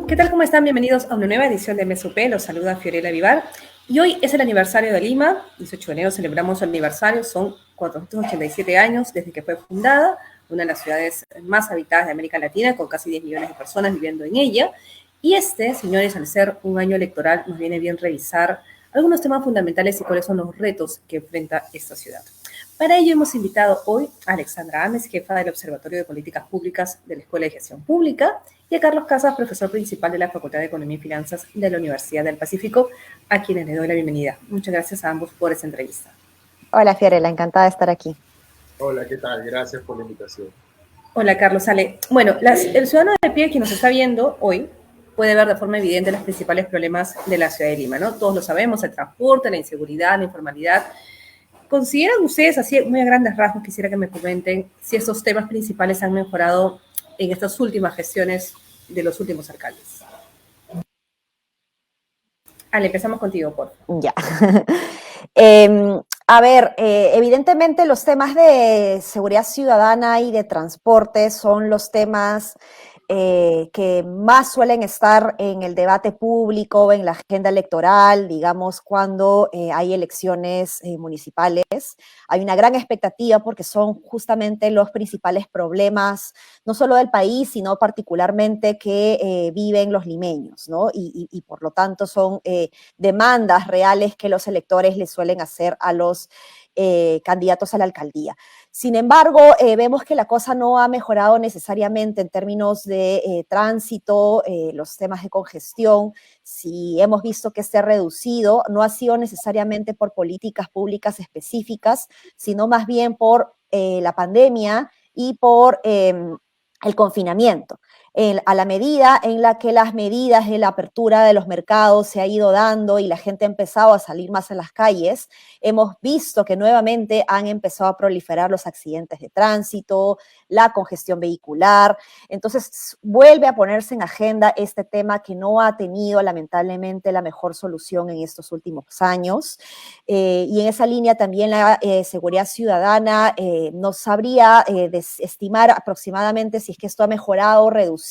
¿Qué tal? ¿Cómo están? Bienvenidos a una nueva edición de MSUP. Los saluda Fiorella Vivar. Y hoy es el aniversario de Lima. 18 de enero celebramos el aniversario. Son 487 años desde que fue fundada, una de las ciudades más habitadas de América Latina, con casi 10 millones de personas viviendo en ella. Y señores, al ser un año electoral, nos viene bien revisar algunos temas fundamentales y cuáles son los retos que enfrenta esta ciudad. Para ello hemos invitado hoy a Alexandra Ames, jefa del Observatorio de Políticas Públicas de la Escuela de Gestión Pública, y a Carlos Casas, profesor principal de la Facultad de Economía y Finanzas de la Universidad del Pacífico, a quienes les doy la bienvenida. Muchas gracias a ambos por esta entrevista. Hola Fiorella, encantada de estar aquí. Hola, ¿qué tal? Gracias por la invitación. Hola Carlos, Ale. Bueno, el ciudadano de pie que nos está viendo hoy puede ver de forma evidente los principales problemas de la ciudad de Lima, ¿no? Todos lo sabemos, el transporte, la inseguridad, la informalidad. ¿Consideran ustedes, así muy a grandes rasgos, quisiera que me comenten si estos temas principales han mejorado en estas últimas gestiones de los últimos alcaldes? Ale, empezamos contigo, por favor. Ya. Evidentemente los temas de seguridad ciudadana y de transporte son los temas que más suelen estar en el debate público, en la agenda electoral, digamos, cuando hay elecciones municipales. Hay una gran expectativa porque son justamente los principales problemas, no solo del país, sino particularmente que viven los limeños, ¿no? Y por lo tanto son demandas reales que los electores le suelen hacer a los candidatos a la alcaldía. Sin embargo, vemos que la cosa no ha mejorado necesariamente en términos de tránsito, los temas de congestión. Si hemos visto que se ha reducido, no ha sido necesariamente por políticas públicas específicas, sino más bien por la pandemia y por el confinamiento. A la medida en la que las medidas de la apertura de los mercados se ha ido dando y la gente ha empezado a salir más a las calles, hemos visto que nuevamente han empezado a proliferar los accidentes de tránsito, la congestión vehicular. Entonces, vuelve a ponerse en agenda este tema que no ha tenido, lamentablemente, la mejor solución en estos últimos años. Y en esa línea también la seguridad ciudadana no sabría estimar aproximadamente si es que esto ha mejorado o reducido,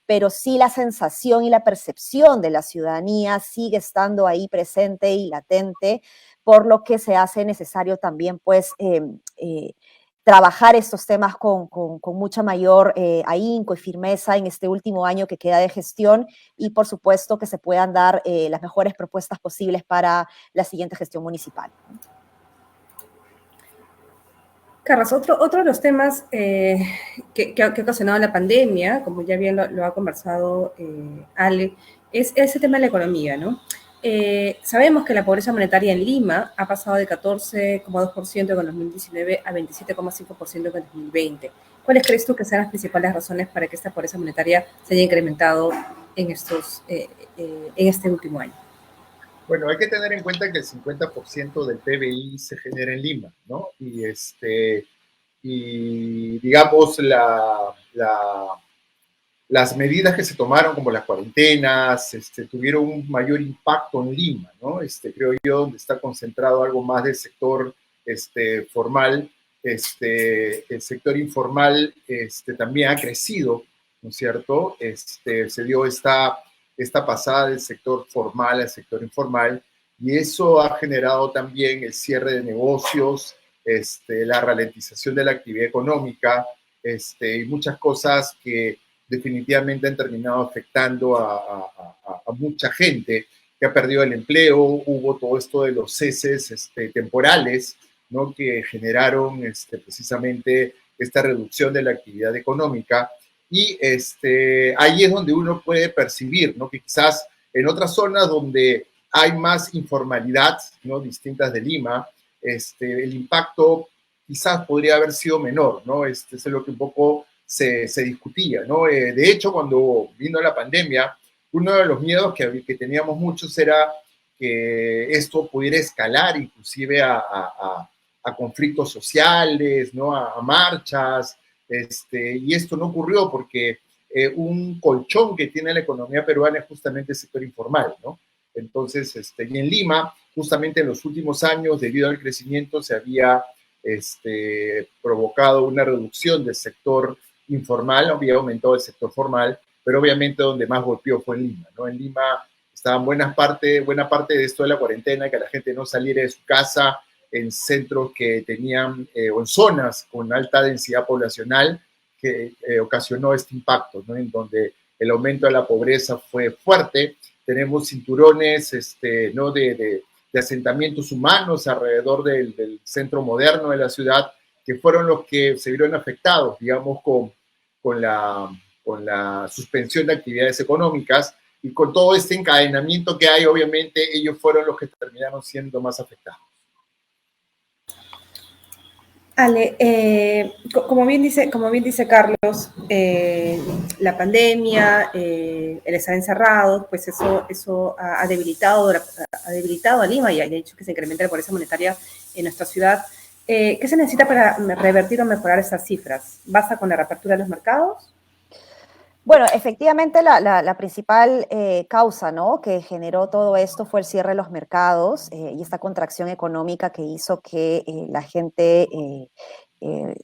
pero sí la sensación y la percepción de la ciudadanía sigue estando ahí presente y latente, por lo que se hace necesario también, pues, trabajar estos temas con mucha mayor ahínco y firmeza en este último año que queda de gestión y, por supuesto, que se puedan dar las mejores propuestas posibles para la siguiente gestión municipal. Carlos, otro de los temas que ha ocasionado la pandemia, como ya bien lo ha conversado Ale, es ese tema de la economía, ¿no? Sabemos que la pobreza monetaria en Lima ha pasado de 14,2% en el 2019 a 27,5% en el 2020. ¿Cuáles crees tú que sean las principales razones para que esta pobreza monetaria se haya incrementado en este último año? Bueno, hay que tener en cuenta que el 50% del PBI se genera en Lima, ¿no? Y digamos, las medidas que se tomaron, como las cuarentenas, tuvieron un mayor impacto en Lima, ¿no? Creo yo, donde está concentrado algo más del sector formal. El sector informal también ha crecido, ¿no es cierto? Se dio esta pasada del sector formal al sector informal, y eso ha generado también el cierre de negocios, la ralentización de la actividad económica, y muchas cosas que definitivamente han terminado afectando a mucha gente que ha perdido el empleo. Hubo todo esto de los ceses temporales, ¿no?, que generaron precisamente esta reducción de la actividad económica. Y ahí es donde uno puede percibir, ¿no?, que quizás en otras zonas donde hay más informalidad, ¿no?, distintas de Lima, el impacto quizás podría haber sido menor, ¿no? Es lo que un poco se discutía, ¿no? De hecho, cuando vino la pandemia, uno de los miedos que teníamos muchos era que esto pudiera escalar inclusive a conflictos sociales, ¿no?, a marchas, y esto no ocurrió porque un colchón que tiene la economía peruana es justamente el sector informal, ¿no? Entonces, y en Lima, justamente en los últimos años, debido al crecimiento, se había provocado una reducción del sector informal, había aumentado el sector formal, pero obviamente donde más golpeó fue en Lima, ¿no? En Lima estaban buena parte de esto de la cuarentena, que la gente no saliera de su casa en centros que tenían, o en zonas con alta densidad poblacional, que ocasionó este impacto, ¿no? En donde el aumento de la pobreza fue fuerte. Tenemos cinturones, ¿no? de asentamientos humanos alrededor del centro moderno de la ciudad, que fueron los que se vieron afectados, digamos, con la suspensión de actividades económicas, y con todo este encadenamiento que hay, obviamente, ellos fueron los que terminaron siendo más afectados. Ale, como bien dice Carlos, la pandemia, el estar encerrados, pues eso ha debilitado a Lima y ha hecho que se incremente la pobreza monetaria en nuestra ciudad. ¿Qué se necesita para revertir o mejorar esas cifras? ¿Basta con la reapertura de los mercados? Bueno, efectivamente la principal causa, ¿no?, que generó todo esto fue el cierre de los mercados y esta contracción económica que hizo que la gente eh,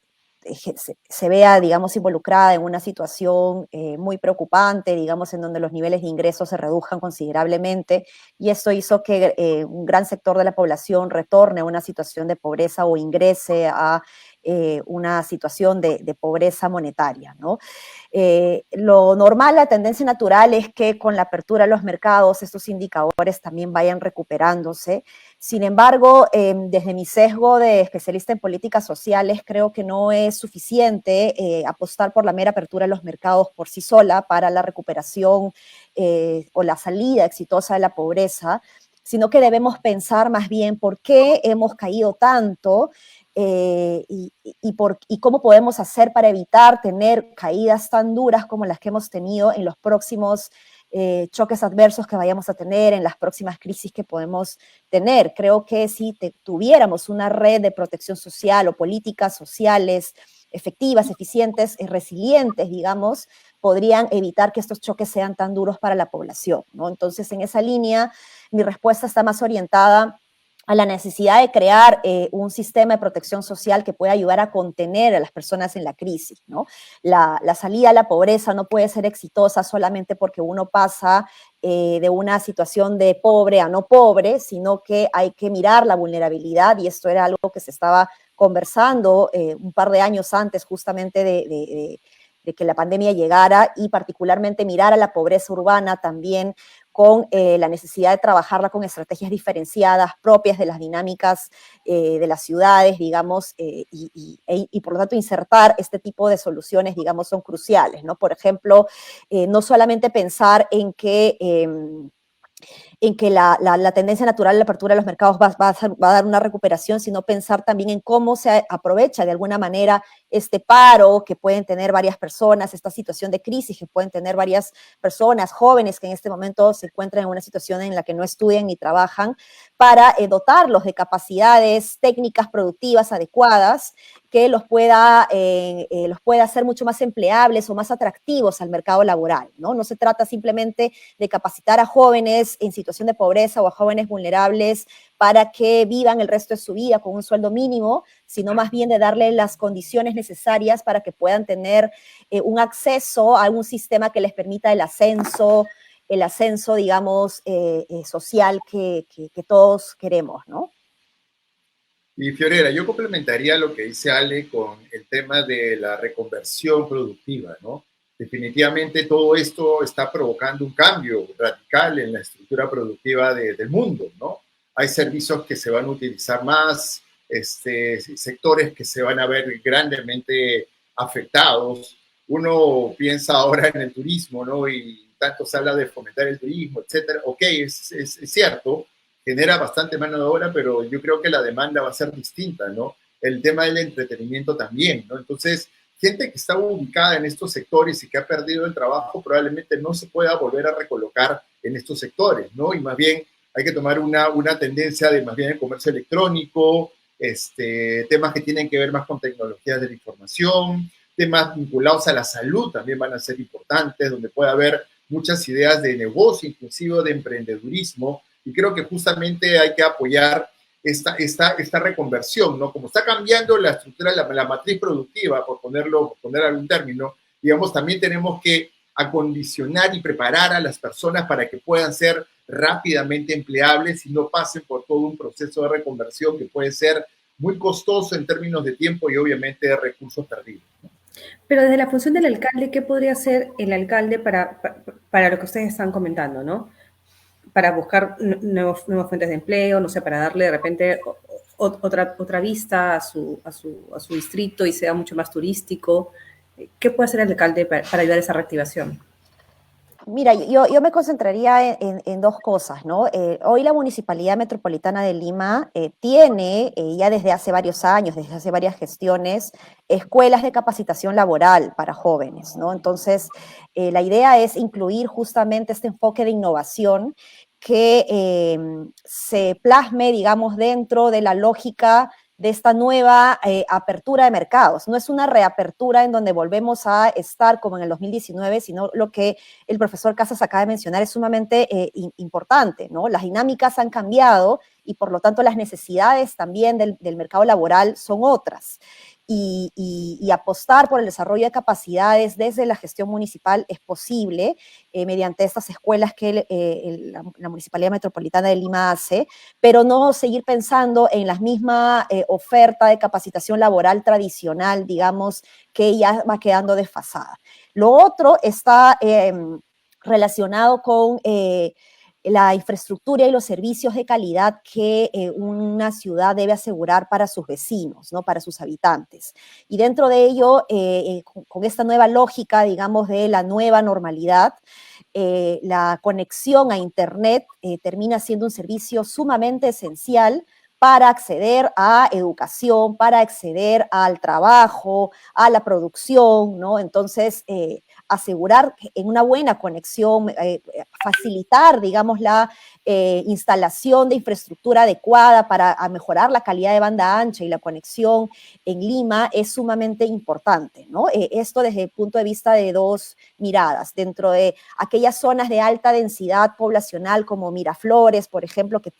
se vea, digamos, involucrada en una situación muy preocupante, digamos, en donde los niveles de ingresos se reduzcan considerablemente, y esto hizo que un gran sector de la población retorne a una situación de pobreza o ingrese a una situación de pobreza monetaria, ¿no? Lo normal, la tendencia natural es que con la apertura de los mercados estos indicadores también vayan recuperándose. Sin embargo, desde mi sesgo de especialista en políticas sociales, creo que no es suficiente apostar por la mera apertura de los mercados por sí sola para la recuperación o la salida exitosa de la pobreza, sino que debemos pensar más bien por qué hemos caído tanto y cómo podemos hacer para evitar tener caídas tan duras como las que hemos tenido en los próximos choques adversos que vayamos a tener, en las próximas crisis que podemos tener. Creo que si tuviéramos una red de protección social o políticas sociales efectivas, eficientes, resilientes, digamos, podrían evitar que estos choques sean tan duros para la población, ¿no? Entonces, en esa línea, mi respuesta está más orientada a la necesidad de crear un sistema de protección social que pueda ayudar a contener a las personas en la crisis, ¿no? La salida a la pobreza no puede ser exitosa solamente porque uno pasa de una situación de pobre a no pobre, sino que hay que mirar la vulnerabilidad, y esto era algo que se estaba conversando un par de años antes justamente de que la pandemia llegara, y particularmente mirar a la pobreza urbana también con la necesidad de trabajarla con estrategias diferenciadas propias de las dinámicas de las ciudades, digamos, y por lo tanto insertar este tipo de soluciones, digamos, son cruciales, ¿no? Por ejemplo, no solamente pensar en que la tendencia natural de la apertura de los mercados va a dar una recuperación, sino pensar también en cómo se aprovecha de alguna manera este paro que pueden tener varias personas, esta situación de crisis que pueden tener varias personas, jóvenes que en este momento se encuentran en una situación en la que no estudian ni trabajan, para dotarlos de capacidades técnicas productivas adecuadas que los pueda hacer mucho más empleables o más atractivos al mercado laboral, ¿no? No se trata simplemente de capacitar a jóvenes en situación de pobreza o a jóvenes vulnerables para que vivan el resto de su vida con un sueldo mínimo, sino más bien de darle las condiciones necesarias para que puedan tener un acceso a un sistema que les permita el ascenso, digamos, social que todos queremos, ¿no? Y Fiorella, yo complementaría lo que dice Ale con el tema de la reconversión productiva, ¿no? Definitivamente todo esto está provocando un cambio radical en la estructura productiva del mundo, ¿no? Hay servicios que se van a utilizar más, sectores que se van a ver grandemente afectados. Uno piensa ahora en el turismo, ¿no? Y tanto se habla de fomentar el turismo, etcétera. Ok, es cierto, genera bastante mano de obra, pero yo creo que la demanda va a ser distinta, ¿no? El tema del entretenimiento también, ¿no? Entonces, gente que está ubicada en estos sectores y que ha perdido el trabajo probablemente no se pueda volver a recolocar en estos sectores, ¿no? Y más bien hay que tomar una tendencia de más bien el comercio electrónico, temas que tienen que ver más con tecnologías de la información, temas vinculados a la salud también van a ser importantes, donde puede haber muchas ideas de negocio, inclusive de emprendedurismo, y creo que justamente hay que apoyar esta reconversión, ¿no? Como está cambiando la estructura, la matriz productiva, por poner algún término, digamos, también tenemos que acondicionar y preparar a las personas para que puedan ser rápidamente empleables y no pasen por todo un proceso de reconversión que puede ser muy costoso en términos de tiempo y obviamente de recursos perdidos, ¿no? Pero desde la función del alcalde, ¿qué podría hacer el alcalde para lo que ustedes están comentando, ¿no? Para buscar nuevas fuentes de empleo, no sé, para darle de repente otra vista a su distrito y sea mucho más turístico. ¿Qué puede hacer el alcalde para ayudar a esa reactivación? Mira, yo me concentraría en dos cosas, ¿no? Hoy la Municipalidad Metropolitana de Lima tiene ya desde hace varios años, desde hace varias gestiones, escuelas de capacitación laboral para jóvenes, ¿no? Entonces, la idea es incluir justamente este enfoque de innovación que se plasme, digamos, dentro de la lógica de esta nueva apertura de mercados. No es una reapertura en donde volvemos a estar como en el 2019, sino lo que el profesor Casas acaba de mencionar es sumamente importante, ¿no? Las dinámicas han cambiado y por lo tanto las necesidades también del mercado laboral son otras. Y apostar por el desarrollo de capacidades desde la gestión municipal es posible mediante estas escuelas que la Municipalidad Metropolitana de Lima hace, pero no seguir pensando en la misma oferta de capacitación laboral tradicional, digamos, que ya va quedando desfasada. Lo otro está relacionado con la infraestructura y los servicios de calidad que una ciudad debe asegurar para sus vecinos, ¿no? Para sus habitantes. Y dentro de ello, con esta nueva lógica, digamos, de la nueva normalidad, la conexión a Internet termina siendo un servicio sumamente esencial para acceder a educación, para acceder al trabajo, a la producción, ¿no? Entonces, asegurar en una buena conexión, facilitar, digamos, la instalación de infraestructura adecuada para mejorar la calidad de banda ancha y la conexión en Lima es sumamente importante, ¿no? Esto desde el punto de vista de dos miradas, dentro de aquellas zonas de alta densidad poblacional como Miraflores, por ejemplo, que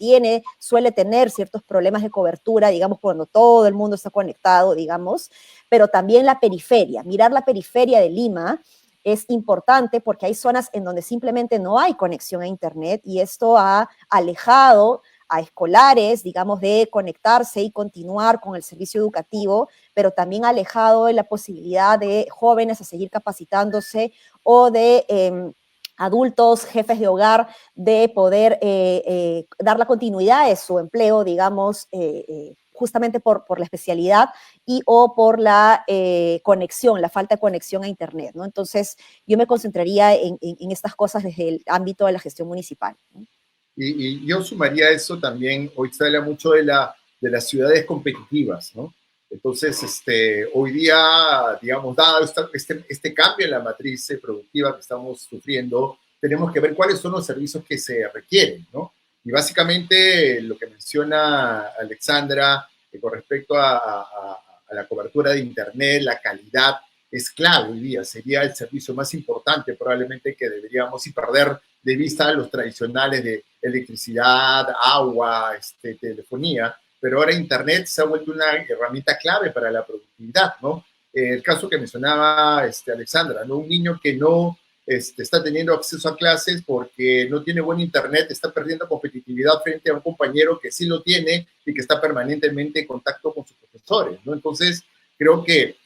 suele tener ciertos problemas de cobertura, digamos, cuando todo el mundo está conectado, digamos, pero también la periferia, mirar la periferia de Lima es importante porque hay zonas en donde simplemente no hay conexión a Internet y esto ha alejado a escolares, digamos, de conectarse y continuar con el servicio educativo, pero también ha alejado de la posibilidad de jóvenes a seguir capacitándose o de adultos, jefes de hogar, de poder dar la continuidad de su empleo, digamos, justamente por la especialidad y o por la conexión, la falta de conexión a Internet, ¿no? Entonces, yo me concentraría en estas cosas desde el ámbito de la gestión municipal, ¿no? Y yo sumaría a eso también, hoy se habla mucho de las ciudades competitivas, ¿no? Entonces, hoy día, digamos, dado este cambio en la matriz productiva que estamos sufriendo, tenemos que ver cuáles son los servicios que se requieren, ¿no? Y básicamente lo que menciona Alexandra con respecto a la cobertura de Internet, la calidad, es clave hoy día, sería el servicio más importante probablemente que deberíamos y perder de vista los tradicionales de electricidad, agua, telefonía, pero ahora Internet se ha vuelto una herramienta clave para la productividad, ¿no? El caso que mencionaba Alexandra, ¿no? Un niño que no está teniendo acceso a clases porque no tiene buen Internet, está perdiendo competitividad frente a un compañero que sí lo tiene y que está permanentemente en contacto con sus profesores, ¿no? Entonces, creo que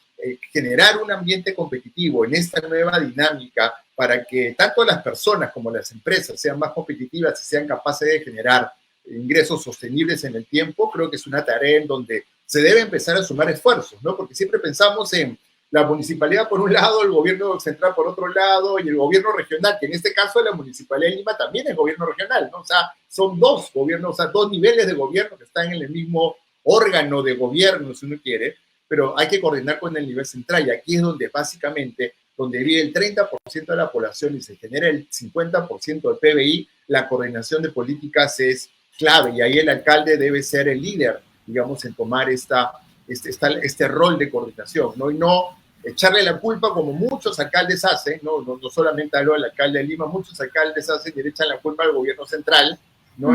generar un ambiente competitivo en esta nueva dinámica para que tanto las personas como las empresas sean más competitivas y sean capaces de generar ingresos sostenibles en el tiempo, creo que es una tarea en donde se debe empezar a sumar esfuerzos, ¿no? Porque siempre pensamos en la municipalidad por un lado, el gobierno central por otro lado y el gobierno regional, que en este caso la municipalidad de Lima también es gobierno regional, ¿no? O sea, son dos gobiernos, o sea, dos niveles de gobierno que están en el mismo órgano de gobierno, si uno quiere, pero hay que coordinar con el nivel central y aquí es donde básicamente, donde vive el 30% de la población y se genera el 50% del PBI, la coordinación de políticas es clave y ahí el alcalde debe ser el líder, digamos, en tomar este rol de coordinación, ¿no? Y no echarle la culpa como muchos alcaldes hacen, no solamente hablo del alcalde de Lima, muchos alcaldes hacen y le echan la culpa al gobierno central, ¿no?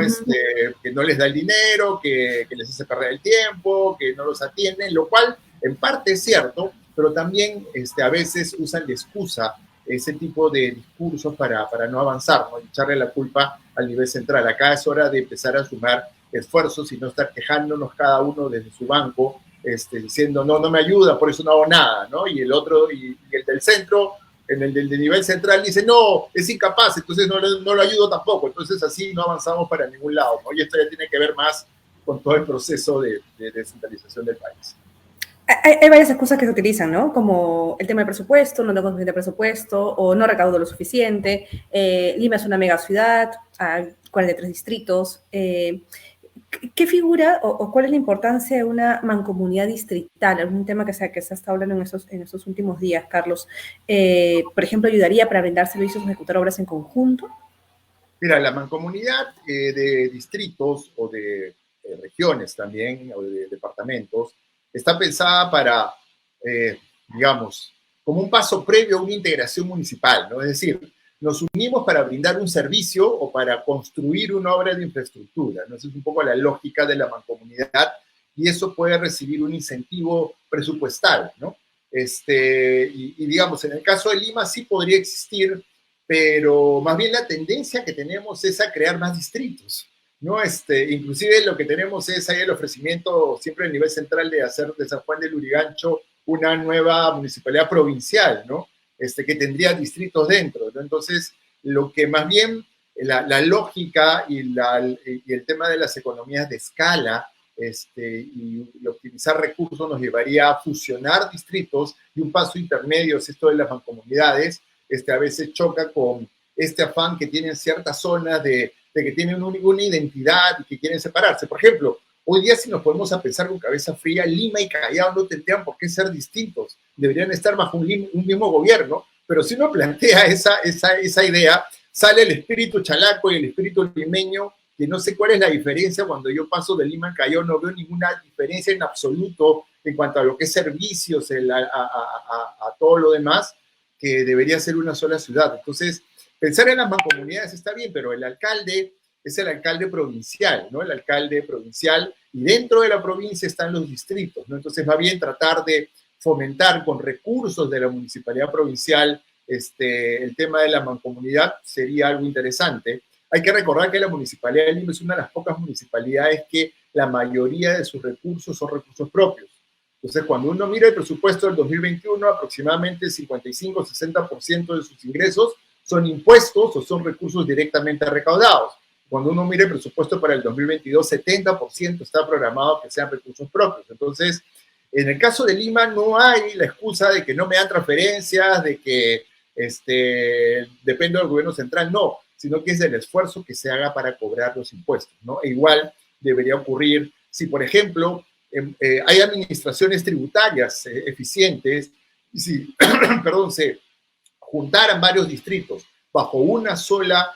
Que no les da el dinero, que les hace perder el tiempo, que no los atienden, lo cual en parte es cierto, pero también a veces usan de excusa ese tipo de discursos para no avanzar, ¿no? Y echarle la culpa al nivel central. Acá es hora de empezar a sumar esfuerzos y no estar quejándonos cada uno desde su banco, diciendo, no, no me ayuda, por eso no hago nada, ¿no? Y el otro, y el del centro, en el del nivel central, dice, no, es incapaz, entonces no lo ayudo tampoco. Entonces así no avanzamos para ningún lado, ¿no? Y esto ya tiene que ver más con todo el proceso de descentralización del país. Hay varias excusas que se utilizan, ¿no? Como el tema del presupuesto, no tengo suficiente presupuesto, o no recaudo lo suficiente. Lima es una mega ciudad, hay 43 distritos. ¿Qué figura o cuál es la importancia de una mancomunidad distrital? Algún tema que se ha estado hablando en estos últimos días, Carlos. Por ejemplo, ¿ayudaría para brindar servicios o ejecutar obras en conjunto? Mira, la mancomunidad de distritos o de regiones también, o de departamentos, está pensada para, digamos, como un paso previo a una integración municipal, ¿no? Es decir, nos unimos para brindar un servicio o para construir una obra de infraestructura, ¿no? Esa es un poco la lógica de la mancomunidad y eso puede recibir un incentivo presupuestal, ¿no? Digamos, en el caso de Lima sí podría existir, pero más bien la tendencia que tenemos es a crear más distritos, ¿no? Inclusive lo que tenemos es ahí el ofrecimiento siempre a nivel central de hacer de San Juan del Lurigancho una nueva municipalidad provincial, ¿no? Que tendría distritos dentro, ¿no? Entonces, lo que más bien la lógica y el tema de las economías de escala y optimizar recursos nos llevaría a fusionar distritos y un paso intermedio es esto de las mancomunidades. A veces choca con este afán que tienen ciertas zonas de que tienen una identidad y que quieren separarse. Por ejemplo, hoy día si nos ponemos a pensar con cabeza fría, Lima y Callao no tendrían por qué ser distintos, deberían estar bajo un mismo gobierno, pero si uno plantea esa idea, sale el espíritu chalaco y el espíritu limeño, que no sé cuál es la diferencia cuando yo paso de Lima a Callao, no veo ninguna diferencia en absoluto en cuanto a lo que es servicios, a todo lo demás, que debería ser una sola ciudad. Entonces, pensar en las mancomunidades está bien, pero el alcalde es el alcalde provincial, ¿no? El alcalde provincial, y dentro de la provincia están los distritos, ¿no? Entonces va bien tratar de fomentar con recursos de la municipalidad provincial el tema de la mancomunidad sería algo interesante. Hay que recordar que la Municipalidad de Lima es una de las pocas municipalidades que la mayoría de sus recursos son recursos propios. Entonces, cuando uno mira el presupuesto del 2021, aproximadamente 55-60% de sus ingresos son impuestos o son recursos directamente recaudados. Cuando uno mira el presupuesto para el 2022, 70% está programado que sean recursos propios. Entonces, en el caso de Lima no hay la excusa de que no me dan transferencias, de que depende del gobierno central, no, sino que es el esfuerzo que se haga para cobrar los impuestos, ¿no? E igual debería ocurrir si, por ejemplo, hay administraciones tributarias eficientes, y si, perdón, se juntaran varios distritos bajo una sola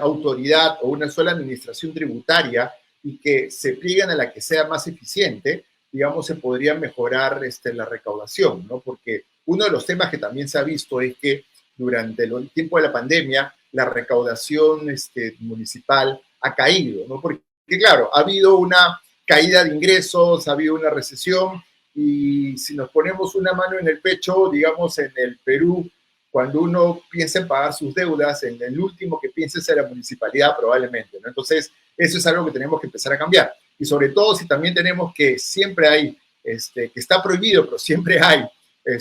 autoridad o una sola administración tributaria y que se plieguen a la que sea más eficiente, digamos, se podría mejorar la recaudación, ¿no? Porque uno de los temas que también se ha visto es que durante el tiempo de la pandemia la recaudación municipal ha caído, ¿no? Porque, claro, ha habido una caída de ingresos, ha habido una recesión y si nos ponemos una mano en el pecho, digamos, en el Perú, cuando uno piensa en pagar sus deudas, en el último que piense es en la municipalidad probablemente, ¿no? Entonces, eso es algo que tenemos que empezar a cambiar. Y sobre todo si también tenemos que siempre hay, que está prohibido, pero siempre hay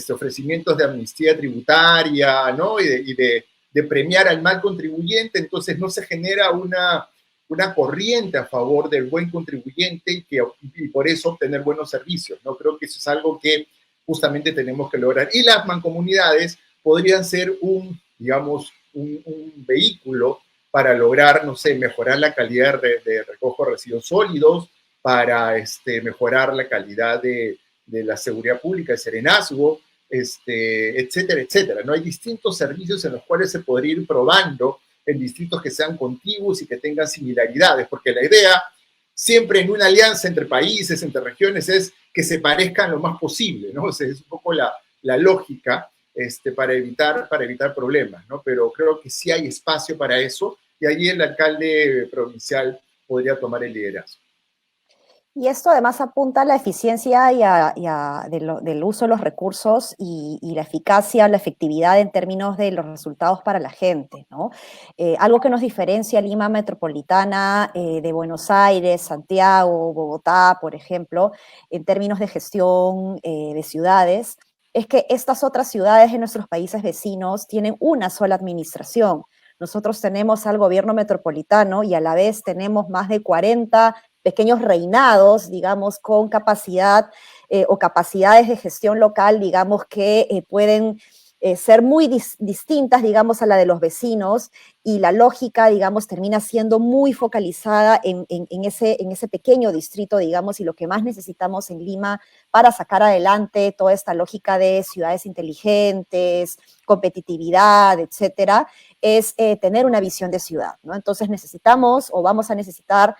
ofrecimientos de amnistía tributaria, ¿no? Y de premiar al mal contribuyente, entonces no se genera una corriente a favor del buen contribuyente y por eso obtener buenos servicios, ¿no? Creo que eso es algo que justamente tenemos que lograr. Y las mancomunidades podrían ser digamos, un vehículo para lograr, no sé, mejorar la calidad de recojo de residuos sólidos, para mejorar la calidad de la seguridad pública, el serenazgo, etcétera, etcétera. ¿No? Hay distintos servicios en los cuales se podría ir probando en distritos que sean contiguos y que tengan similaridades, porque la idea siempre en una alianza entre países, entre regiones, es que se parezcan lo más posible, ¿no? O sea, es un poco la lógica para evitar problemas, ¿no? Pero creo que sí hay espacio para eso y allí el alcalde provincial podría tomar el liderazgo. Y esto además apunta a la eficiencia del uso de los recursos y la eficacia, la efectividad en términos de los resultados para la gente, ¿no? Algo que nos diferencia Lima metropolitana de Buenos Aires, Santiago, Bogotá, por ejemplo, en términos de gestión de ciudades, es que estas otras ciudades en nuestros países vecinos tienen una sola administración. Nosotros tenemos al gobierno metropolitano y a la vez tenemos más de 40 pequeños reinados, digamos, con capacidad o capacidades de gestión local, digamos, que pueden ser muy distintas, digamos, a la de los vecinos, y la lógica, digamos, termina siendo muy focalizada en ese pequeño distrito, digamos, y lo que más necesitamos en Lima para sacar adelante toda esta lógica de ciudades inteligentes, competitividad, etcétera, es tener una visión de ciudad, ¿no? Entonces necesitamos o vamos a necesitar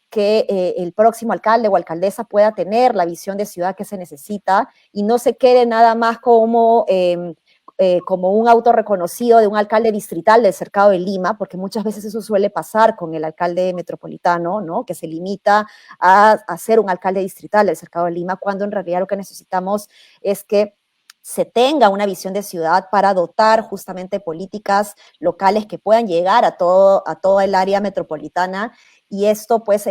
que el próximo alcalde o alcaldesa pueda tener la visión de ciudad que se necesita y no se quede nada más como un autorreconocido de un alcalde distrital del Cercado de Lima, porque muchas veces eso suele pasar con el alcalde metropolitano, ¿no? Que se limita a ser un alcalde distrital del Cercado de Lima, cuando en realidad lo que necesitamos es que se tenga una visión de ciudad para dotar justamente políticas locales que puedan llegar a todo el área metropolitana, y esto pues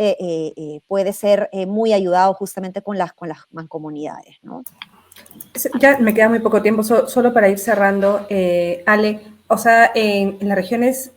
puede ser muy ayudado justamente con las mancomunidades, ¿no? Ya me queda muy poco tiempo, solo para ir cerrando, Ale, o sea, en las regiones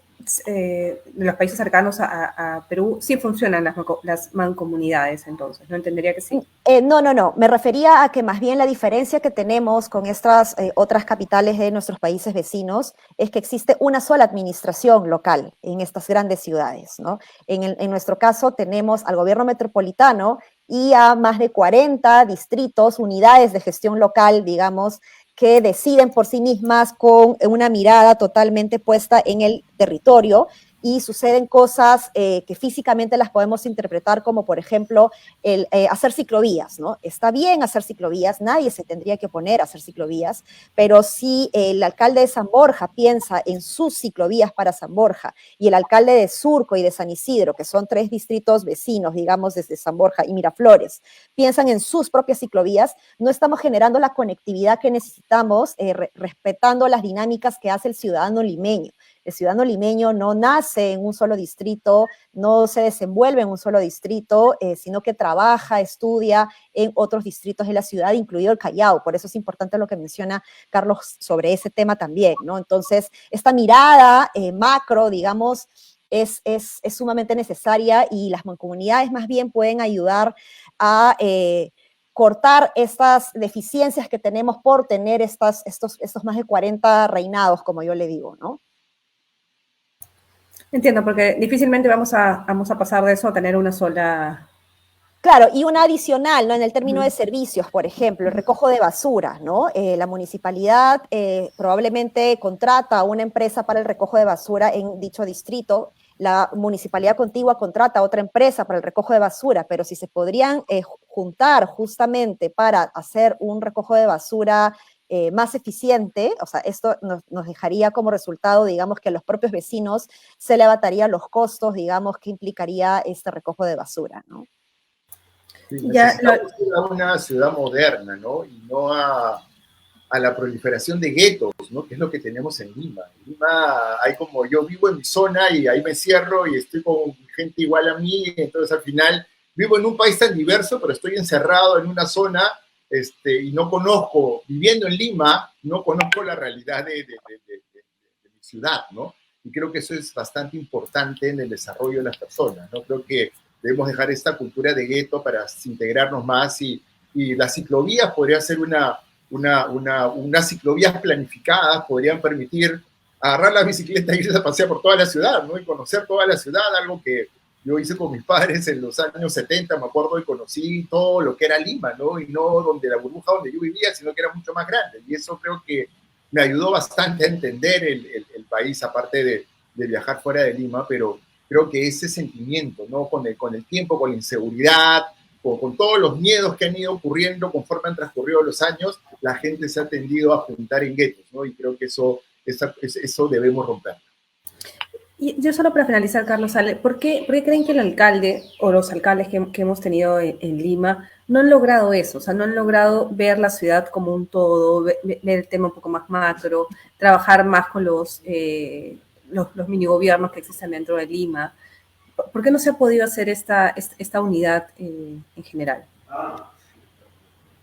de los países cercanos a Perú sí funcionan las mancomunidades, entonces, ¿no? Entendería que sí. No, me refería a que más bien la diferencia que tenemos con estas otras capitales de nuestros países vecinos es que existe una sola administración local en estas grandes ciudades, ¿no? En nuestro caso tenemos al gobierno metropolitano y a más de 40 distritos, unidades de gestión local, digamos, que deciden por sí mismas con una mirada totalmente puesta en el territorio, y suceden cosas que físicamente las podemos interpretar como, por ejemplo, el hacer ciclovías, ¿no? Está bien hacer ciclovías, nadie se tendría que oponer a hacer ciclovías, pero si el alcalde de San Borja piensa en sus ciclovías para San Borja y el alcalde de Surco y de San Isidro, que son 3 distritos vecinos, digamos, desde San Borja y Miraflores, piensan en sus propias ciclovías, no estamos generando la conectividad que necesitamos, respetando las dinámicas que hace el ciudadano limeño. El ciudadano limeño no nace en un solo distrito, no se desenvuelve en un solo distrito, sino que trabaja, estudia en otros distritos de la ciudad, incluido el Callao. Por eso es importante lo que menciona Carlos sobre ese tema también, ¿no? Entonces, esta mirada macro, digamos, es sumamente necesaria, y las mancomunidades más bien pueden ayudar a cortar estas deficiencias que tenemos por tener estos más de 40 reinados, como yo le digo, ¿no? Entiendo, porque difícilmente vamos a pasar de eso a tener una sola. Claro, y una adicional, ¿no? En el término de servicios, por ejemplo, el recojo de basura, ¿no? La municipalidad probablemente contrata a una empresa para el recojo de basura en dicho distrito, la municipalidad contigua contrata a otra empresa para el recojo de basura, pero si se podrían juntar justamente para hacer un recojo de basura más eficiente, o sea, esto nos dejaría como resultado, digamos, que a los propios vecinos se le abatarían los costos, digamos, que implicaría este recojo de basura, ¿no? Sí, necesitamos ir a una ciudad moderna, ¿no? Y no a la proliferación de guetos, ¿no? Que es lo que tenemos en Lima. En Lima hay como, yo vivo en mi zona y ahí me cierro y estoy con gente igual a mí, entonces al final vivo en un país tan diverso, pero estoy encerrado en una zona y no conozco, viviendo en Lima, no conozco la realidad de mi ciudad, ¿no? Y creo que eso es bastante importante en el desarrollo de las personas, ¿no? Creo que debemos dejar esta cultura de gueto para integrarnos más, y las ciclovías podría ser unas ciclovías planificadas, podrían permitir agarrar la bicicleta e irse a pasear por toda la ciudad, ¿no? Y conocer toda la ciudad, algo que yo hice con mis padres en los años 70, me acuerdo, y conocí todo lo que era Lima, ¿no? Y no donde la burbuja donde yo vivía, sino que era mucho más grande. Y eso creo que me ayudó bastante a entender el país, aparte de viajar fuera de Lima, pero creo que ese sentimiento, ¿no? Con el tiempo, con la inseguridad, con todos los miedos que han ido ocurriendo conforme han transcurrido los años, la gente se ha tendido a juntar en guetos, ¿no? Y creo que eso debemos romper. Y yo solo para finalizar, Carlos, ¿por qué creen que el alcalde o los alcaldes que hemos tenido en Lima no han logrado eso? O sea, no han logrado ver la ciudad como un todo, ver el tema un poco más macro, trabajar más con los minigobiernos que existen dentro de Lima. ¿Por qué no se ha podido hacer esta unidad en general?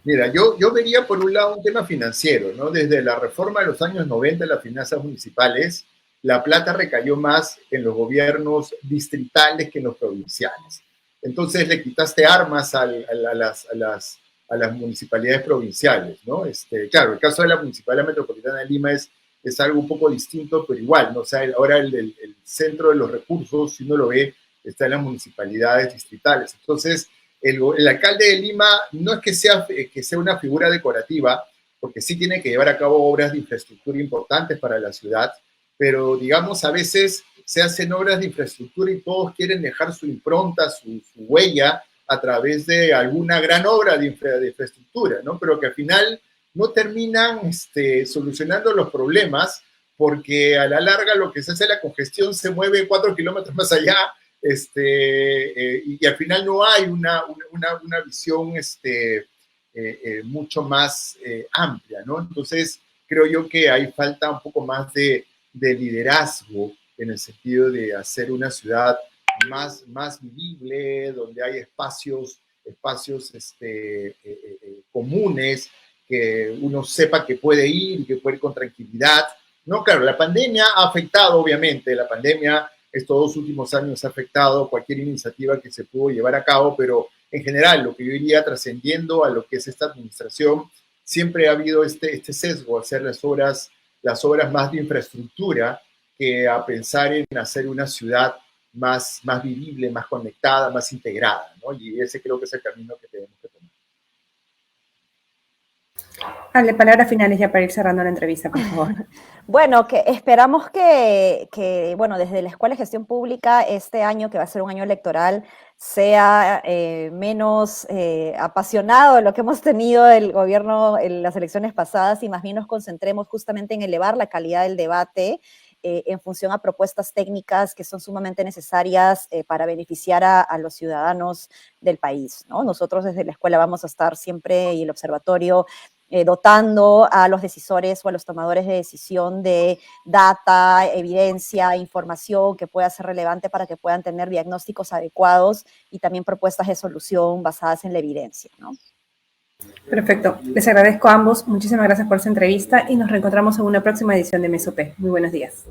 Mira, yo vería por un lado un tema financiero, ¿no? Desde la reforma de los años 90 de las finanzas municipales, la plata recayó más en los gobiernos distritales que en los provinciales. Entonces le quitaste armas a las municipalidades provinciales, ¿no? Claro, el caso de la Municipalidad Metropolitana de Lima es algo un poco distinto, pero igual, ¿no? O sea, ahora el centro de los recursos, si uno lo ve, está en las municipalidades distritales. Entonces, el alcalde de Lima no es que sea una figura decorativa, porque sí tiene que llevar a cabo obras de infraestructura importantes para la ciudad, pero digamos a veces se hacen obras de infraestructura y todos quieren dejar su impronta, su huella a través de alguna gran obra de infraestructura, ¿no? Pero que al final no terminan solucionando los problemas, porque a la larga lo que se hace la congestión se mueve 4 kilómetros más allá, y al final no hay una visión mucho más amplia, ¿no? Entonces, creo yo que hay falta un poco más de liderazgo en el sentido de hacer una ciudad más vivible, donde hay espacios comunes, que uno sepa que puede ir y que puede ir con tranquilidad. No, claro, la pandemia ha afectado, obviamente, la pandemia estos 2 últimos años ha afectado cualquier iniciativa que se pudo llevar a cabo, pero en general, lo que yo iría trascendiendo a lo que es esta administración, siempre ha habido este sesgo, hacer las obras más de infraestructura que a pensar en hacer una ciudad más vivible, más conectada, más integrada, ¿no? Y ese creo que es el camino que tenemos que tomar. Dale, palabras finales ya para ir cerrando la entrevista, por favor. Bueno, que esperamos que, bueno, desde la Escuela de Gestión Pública, este año, que va a ser un año electoral, sea menos apasionado de lo que hemos tenido el gobierno en las elecciones pasadas y más bien nos concentremos justamente en elevar la calidad del debate en función a propuestas técnicas que son sumamente necesarias para beneficiar a los ciudadanos del país, ¿no? Nosotros desde la escuela vamos a estar siempre y el observatorio dotando a los decisores o a los tomadores de decisión de data, evidencia, información que pueda ser relevante para que puedan tener diagnósticos adecuados y también propuestas de solución basadas en la evidencia, ¿no? Perfecto. Les agradezco a ambos. Muchísimas gracias por esta entrevista y nos reencontramos en una próxima edición de MSOP. Muy buenos días.